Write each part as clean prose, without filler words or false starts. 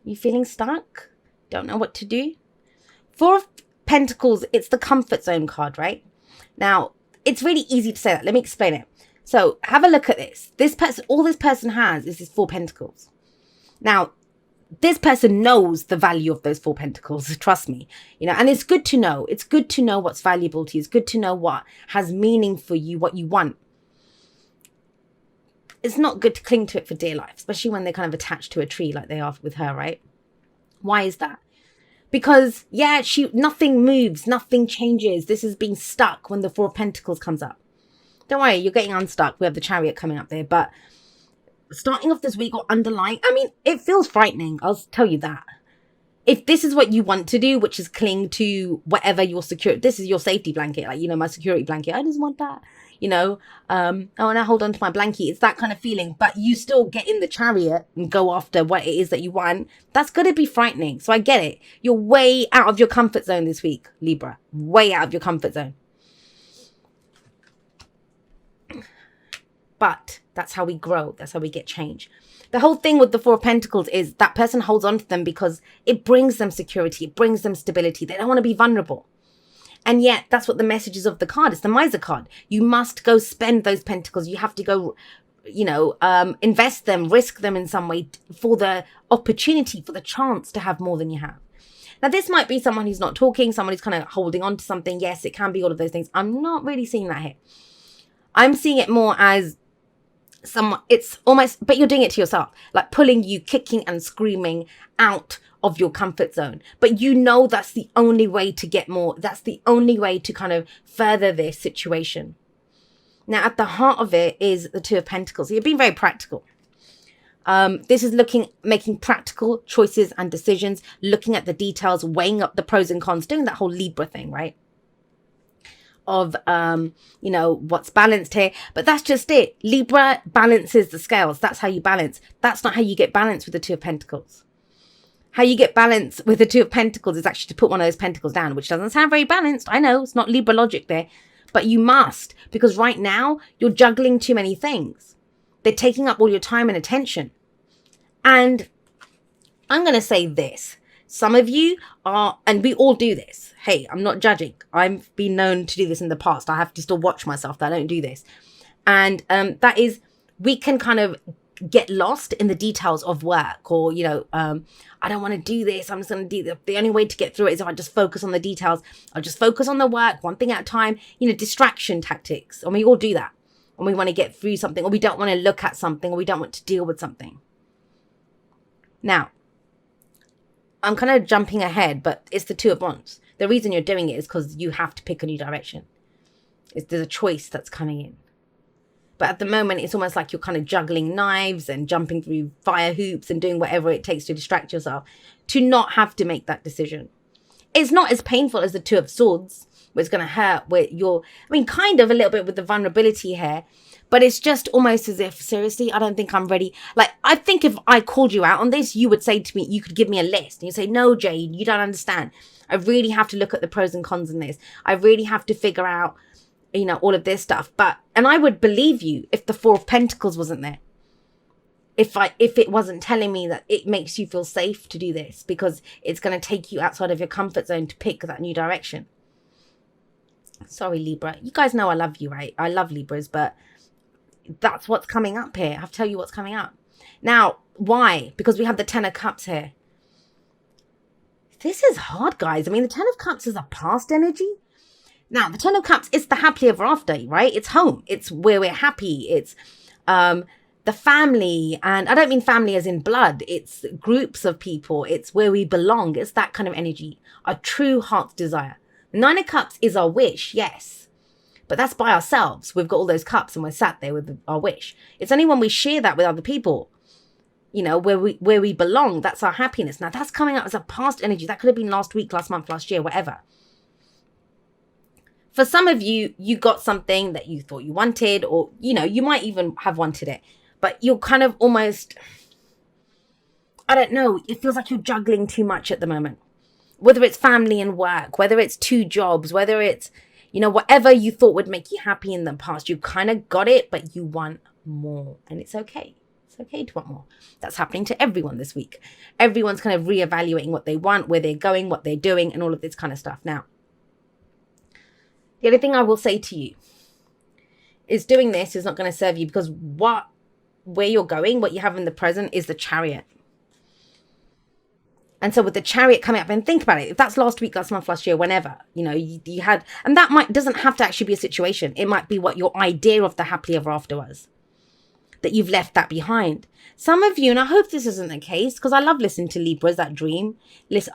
You feeling stuck? Don't know what to do? Four of Pentacles, it's the comfort zone card, right? Now, it's really easy to say that. Let me explain it. So have a look at this. This person, all this person has is this 4 Pentacles. Now, this person knows the value of those 4 Pentacles. Trust me, and it's good to know. It's good to know what's valuable to you. It's good to know what has meaning for you, what you want. It's not good to cling to it for dear life, especially when they're kind of attached to a tree like they are with her, right? Why is that? Because, nothing moves, nothing changes. This is being stuck when the 4 of Pentacles comes up. Don't worry, you're getting unstuck. We have the Chariot coming up there. But starting off this week or underlying, it feels frightening. I'll tell you that. If this is what you want to do, which is cling to whatever your security, this is your safety blanket, my security blanket. I just want that, I want to hold on to my blanket. It's that kind of feeling, but you still get in the Chariot and go after what it is that you want. That's going to be frightening. So I get it. You're way out of your comfort zone this week, Libra. Way out of your comfort zone. But that's how we grow. That's how we get change. The whole thing with the 4 of Pentacles is that person holds on to them because it brings them security. It brings them stability. They don't want to be vulnerable. And yet that's what the message is of the card. It's the Miser card. You must go spend those Pentacles. You have to go, invest them, risk them in some way for the opportunity, for the chance to have more than you have. Now, this might be someone who's not talking, someone who's kind of holding on to something. Yes, it can be all of those things. I'm not really seeing that here. I'm seeing it more as it's almost, but you're doing it to yourself, like pulling you, kicking and screaming out of your comfort zone. But that's the only way to get more. That's the only way to kind of further this situation. Now, at the heart of it is the 2 of Pentacles. So you're being very practical. This is making practical choices and decisions, looking at the details, weighing up the pros and cons, doing that whole Libra thing, right? Of, what's balanced here. But that's just it. Libra balances the scales. That's how you balance. That's not how you get balance with the 2 of Pentacles. How you get balance with the 2 of Pentacles is actually to put one of those Pentacles down, which doesn't sound very balanced. I know it's not Libra logic there, but you must, because right now you're juggling too many things. They're taking up all your time and attention. And I'm going to say this. Some of you are, and we all do this. Hey, I'm not judging. I've been known to do this in the past. I have to still watch myself that I don't do this. And that is, we can kind of get lost in the details of work, or, I don't want to do this. I'm just going to do the only way to get through it is if I just focus on the details. I'll just focus on the work, one thing at a time, distraction tactics. And we all do that. And we want to get through something, or we don't want to look at something, or we don't want to deal with something. Now, I'm kind of jumping ahead, but it's the 2 of Wands. The reason you're doing it is because you have to pick a new direction. There's a choice that's coming in. But at the moment, it's almost like you're kind of juggling knives and jumping through fire hoops and doing whatever it takes to distract yourself to not have to make that decision. It's not as painful as the 2 of Swords, where it's going to hurt, where you're, kind of a little bit with the vulnerability here. But it's just almost as if, seriously, I don't think I'm ready. Like, I think if I called you out on this, you would say to me, you could give me a list. And you say, no, Jade, you don't understand. I really have to look at the pros and cons in this. I really have to figure out, all of this stuff. And I would believe you if the 4 of Pentacles wasn't there. If it wasn't telling me that it makes you feel safe to do this, because it's going to take you outside of your comfort zone to pick that new direction. Sorry, Libra. You guys know I love you, right? I love Libras, but that's what's coming up here. I have to tell you what's coming up. Now, why? Because we have the 10 of Cups here. This is hard, guys. The 10 of Cups is a past energy. Now, the 10 of Cups is the happily ever after, right? It's home. It's where we're happy. It's the family. And I don't mean family as in blood. It's groups of people. It's where we belong. It's that kind of energy. Our true heart's desire. The 9 of Cups is our wish, yes. But that's by ourselves. We've got all those cups and we're sat there with our wish. It's only when we share that with other people, where we belong, that's our happiness. Now, that's coming out as a past energy. That could have been last week, last month, last year, whatever. For some of you, you got something that you thought you wanted, or, you might even have wanted it. But you're kind of almost, I don't know, it feels like you're juggling too much at the moment. Whether it's family and work, whether it's 2 jobs, whether it's, whatever you thought would make you happy in the past, you kind of got it, but you want more. And it's okay. It's It's okay to want more. That's happening to everyone this week. Everyone's kind of reevaluating what they want, where they're going, what they're doing, and all of this kind of stuff. Now, the only thing I will say to you is doing this is not going to serve you, because where you're going, what you have in the present is the Chariot. And so with the Chariot coming up, and think about it, if that's last week, last month, last year, whenever, you had, and that doesn't have to actually be a situation. It might be what your idea of the happily ever after was, that you've left that behind. Some of you, and I hope this isn't the case, because I love listening to Libras that dream. Listen,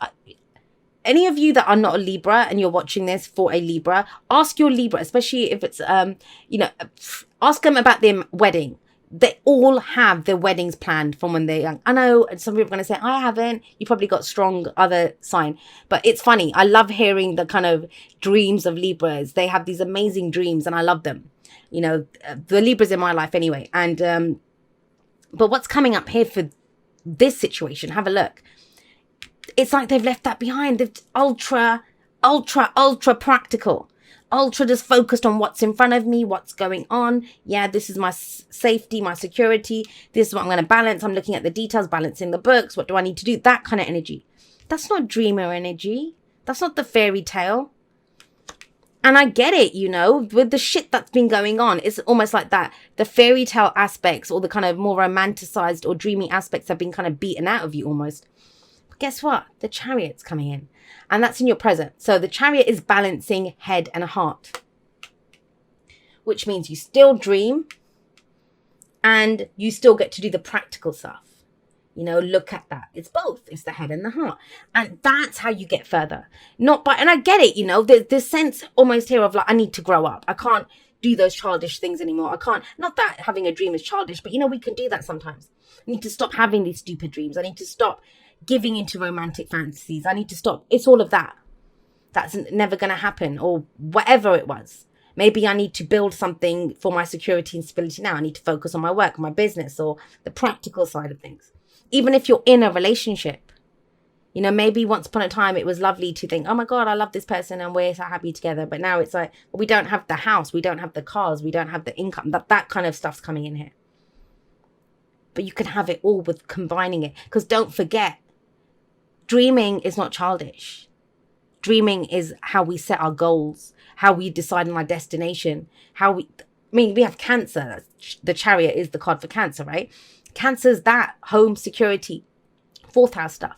any of you that are not a Libra and you're watching this for a Libra, ask your Libra, especially if it's, ask them about their wedding. They all have their weddings planned from when they're young. I know some people are going to say, I haven't. You probably got strong other sign. But it's funny. I love hearing the kind of dreams of Libras. They have these amazing dreams and I love them. The Libras in my life anyway. And but what's coming up here for this situation, have a look. It's like they've left that behind. They've ultra practical. Ultra just focused on what's in front of me, what's going on. Yeah, this is my safety, my security. This is what I'm going to balance. I'm looking at the details, balancing the books. What do I need to do? That kind of energy. That's not dreamer energy. That's not the fairy tale. And I get it, with the shit that's been going on. It's almost like that. The fairy tale aspects or the kind of more romanticized or dreamy aspects have been kind of beaten out of you almost. But guess what? The Chariot's coming in. And that's in your present. So the Chariot is balancing head and heart, which means you still dream and you still get to do the practical stuff. Look at that. It's both. It's the head and the heart. And that's how you get further. And I get it, there's this sense almost here of like, I need to grow up. I can't do those childish things anymore. I can't, not that having a dream is childish, but we can do that sometimes. I need to stop having these stupid dreams. I need to stop giving into romantic fantasies. I need to stop. It's all of that. That's never going to happen, or whatever it was. Maybe I need to build something for my security and stability now. I need to focus on my work, my business, or the practical side of things. Even if you're in a relationship, maybe once upon a time it was lovely to think, oh my God, I love this person and we're so happy together. But now it's like, well, we don't have the house, we don't have the cars, we don't have the income. That kind of stuff's coming in here. But you can have it all with combining it. Because don't forget, dreaming is not childish. Dreaming is how we set our goals, how we decide on our destination, we have Cancer. The Chariot is the card for Cancer, right? Cancer's that home security, fourth house stuff,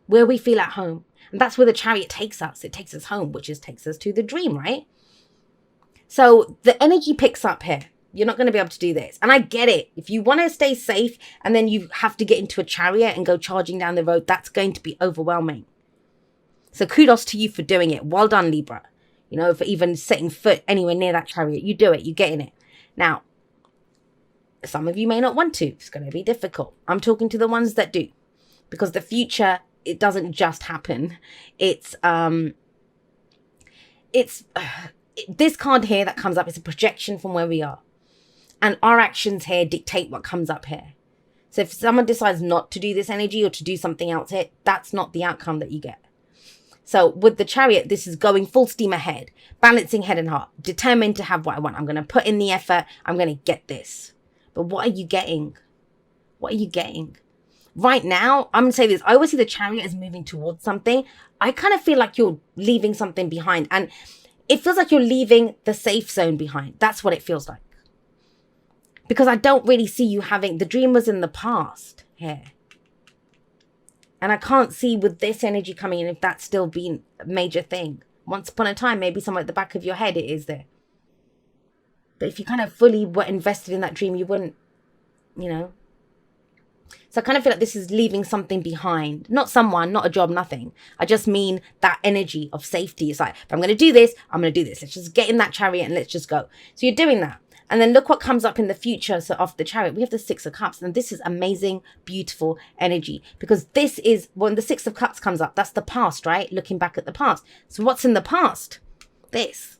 where we feel at home. And that's where the Chariot takes us. It takes us home, which takes us to the dream, right? So the energy picks up here. You're not going to be able to do this. And I get it. If you want to stay safe and then you have to get into a Chariot and go charging down the road, that's going to be overwhelming. So kudos to you for doing it. Well done, Libra. For even setting foot anywhere near that Chariot. You do it. You get in it. Now, some of you may not want to. It's going to be difficult. I'm talking to the ones that do. Because the future, it doesn't just happen. It's this card here that comes up is a projection from where we are. And our actions here dictate what comes up here. So if someone decides not to do this energy or to do something else here, that's not the outcome that you get. So with the Chariot, this is going full steam ahead, balancing head and heart, determined to have what I want. I'm going to put in the effort. I'm going to get this. But what are you getting? What are you getting? Right now, I'm going to say this. I always see the Chariot as moving towards something. I kind of feel like you're leaving something behind. And it feels like you're leaving the safe zone behind. That's what it feels like. Because I don't really see you having, the dream was in the past here. And I can't see with this energy coming in if that's still been a major thing. Once upon a time, maybe somewhere at the back of your head it is there. But if you kind of fully were invested in that dream, you wouldn't, So I kind of feel like this is leaving something behind. Not someone, not a job, nothing. I just mean that energy of safety. It's like, if I'm going to do this, I'm going to do this. Let's just get in that Chariot and let's just go. So you're doing that. And then look what comes up in the future. So after the Chariot, we have the Six of Cups. And this is amazing, beautiful energy. Because this is, when the Six of Cups comes up, that's the past, right? Looking back at the past. So what's in the past? This.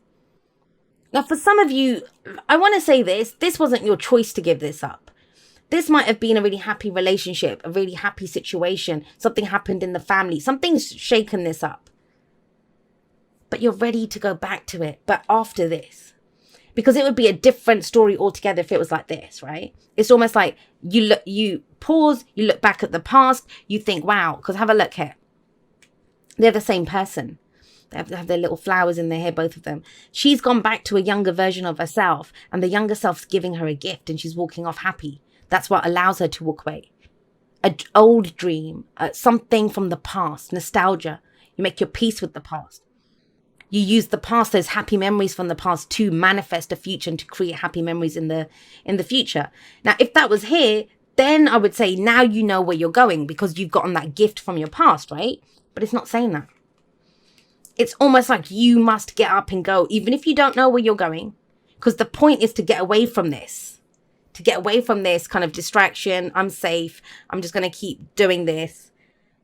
Now, for some of you, I want to say this wasn't your choice to give this up. This might have been a really happy relationship, a really happy situation. Something happened in the family. Something's shaken this up. But you're ready to go back to it. But after this. Because it would be a different story altogether if it was like this, right? It's almost like you pause, you look back at the past, you think, wow, because have a look here. They're the same person. They have their little flowers in their hair, both of them. She's gone back to a younger version of herself, and the younger self's giving her a gift, and she's walking off happy. That's what allows her to walk away. An old dream, something from the past, nostalgia. You make your peace with the past. You use the past, those happy memories from the past, to manifest a future and to create happy memories in the future. Now, if that was here, then I would say now you know where you're going because you've gotten that gift from your past, right? But it's not saying that. It's almost like you must get up and go, even if you don't know where you're going, because the point is to get away from this, kind of distraction. I'm safe. I'm just going to keep doing this.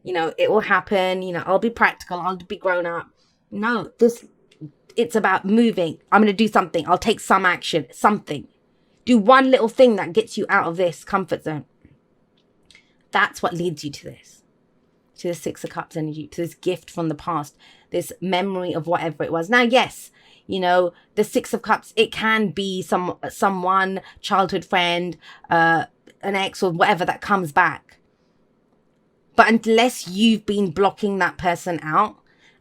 It will happen. I'll be practical. I'll be grown up. No, it's about moving. I'm going to do something. I'll take some action, something. Do one little thing that gets you out of this comfort zone. That's what leads you to this, to the Six of Cups energy, to this gift from the past, this memory of whatever it was. Now, yes, the Six of Cups, it can be someone, childhood friend, an ex or whatever that comes back. But unless you've been blocking that person out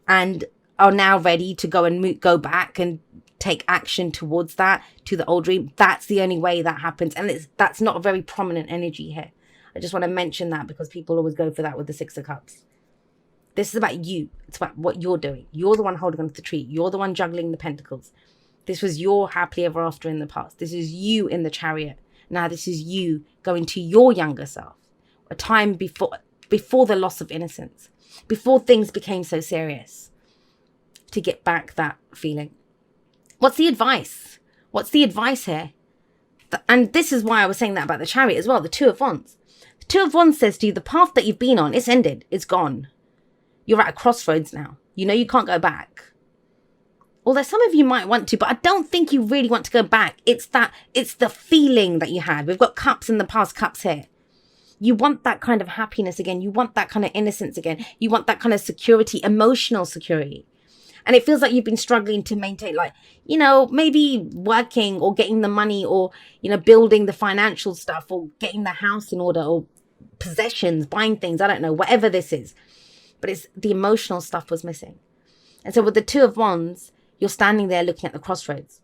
and are now ready to go back and take action towards that, to the old dream, that's the only way that happens. And that's not a very prominent energy here. I just want to mention that because people always go for that with the Six of Cups. This is about you. It's about what you're doing. You're the one holding on to the tree. You're the one juggling the pentacles. This was your happily ever after in the past. This is you in the Chariot. Now this is you going to your younger self. A time before the loss of innocence. Before things became so serious. To get back that feeling. What's the advice? What's the advice here? And this is why I was saying that about the Chariot as well. The Two of Wands. The Two of Wands says to you, the path that you've been on, it's ended. It's gone. You're at a crossroads now. You can't go back. Although some of you might want to, but I don't think you really want to go back. It's the feeling that you had. We've got cups in the past, cups here. You want that kind of happiness again. You want that kind of innocence again. You want that kind of security, emotional security. And it feels like you've been struggling to maintain, maybe working or getting the money or, building the financial stuff or getting the house in order or possessions, buying things. I don't know, whatever this is. But it's the emotional stuff was missing. And so with the Two of Wands, you're standing there looking at the crossroads.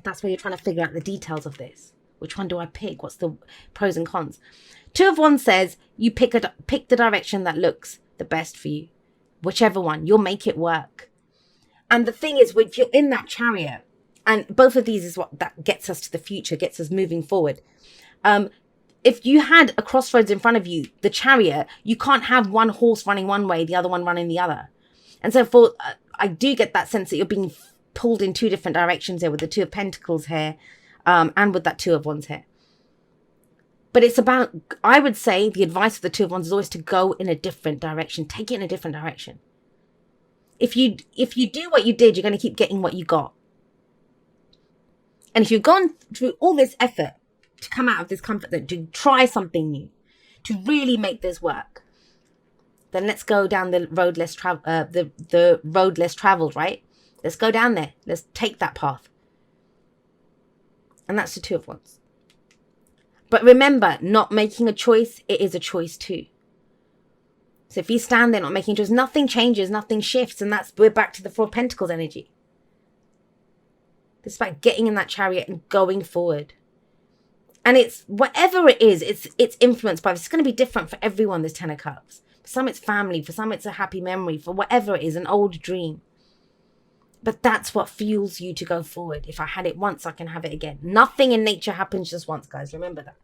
That's where you're trying to figure out the details of this. Which one do I pick? What's the pros and cons? Two of Wands says you pick the direction that looks the best for you. Whichever one, you'll make it work. And the thing is, if you're in that Chariot, and both of these is what that gets us to the future, gets us moving forward. If you had a crossroads in front of you, the Chariot, you can't have one horse running one way, the other one running the other. And so I do get that sense that you're being pulled in two different directions here with the Two of Pentacles here, and with that Two of Wands here. But it's about, I would say the advice of the Two of Wands is always to go in a different direction. Take it in a different direction. If you do what you did, you're going to keep getting what you got. And if you've gone through all this effort to come out of this comfort zone, to try something new, to really make this work, then let's go down the road less the road less traveled, right? Let's go down there. Let's take that path. And that's the Two of Wands. But remember, not making a choice, it is a choice too. So if you stand there not making a choice, nothing changes, nothing shifts, and we're back to the Four of Pentacles energy. It's about getting in that Chariot and going forward. And it's whatever it is, it's influenced by this. It's going to be different for everyone, this Ten of Cups. For some it's family, for some it's a happy memory, for whatever it is, an old dream. But that's what fuels you to go forward. If I had it once, I can have it again. Nothing in nature happens just once, guys. Remember that.